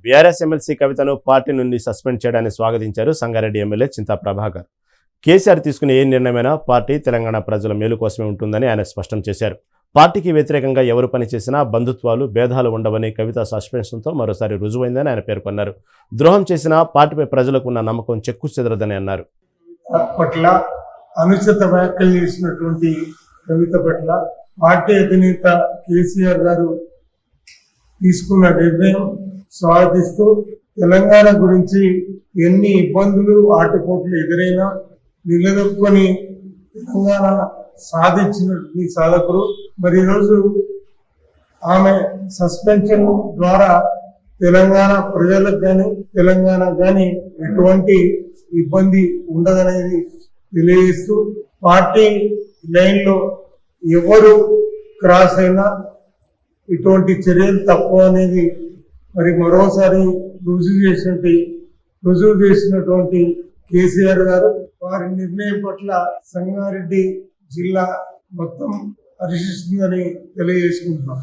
BRS MLC కవితను party నుండి suspend చేయడాన్ని స్వాగతించారు సంగారెడ్డి ఎమ్మెల్యే చింతా ప్రభాకర్. కేసీఆర్ తీసుకునే ఏ నిర్ణయమైనా పార్టీ తెలంగాణ ప్రజల మేలు కోసమే ఉంటుందని ఆయన స్పష్టం చేశారు. పార్టీకి వ్యతిరేకంగా ఎవరు పనిచేసినా బంధుత్వాలు, భేదాలు ఉండవని కవిత సస్పెన్షన్తో మరోసారి రుజువైందని ఆయన పేర్కొన్నారు. ద్రోహం చేసినా పార్టీపై ప్రజలకు ఉన్న నమ్మకం చెక్కు చెదరదని అన్నారు. పట్ల అనుచిత వ్యాఖ్యలు చేసినటువంటి కవిత పట్ల పార్టీ అధినేత కేసీఆర్ గారు తీసుకున్న నిర్ణయం స్వాగతిస్తూ తెలంగాణ గురించి ఎన్ని ఇబ్బందులు ఆటుపోట్లు ఎదురైనా నిలదొక్కుని తెలంగాణ సాధించినటువంటి సాధకులు. మరి ఈరోజు ఆమె సస్పెన్షన్ ద్వారా తెలంగాణ ప్రజలకు కానీ తెలంగాణ కానీ ఎటువంటి ఇబ్బంది ఉండదనేది తెలియజేస్తూ పార్టీ లైన్లో ఎవరు క్రాస్ అయినా ఇటువంటి చర్యలు తక్కువ అనేది మరి మరోసారి రుజువు చేసినటువంటి కేసీఆర్ గారు వారి నిర్ణయం పట్ల సంగారెడ్డి జిల్లా మొత్తం హర్షిస్తుందని తెలియజేసుకుంటున్నాం.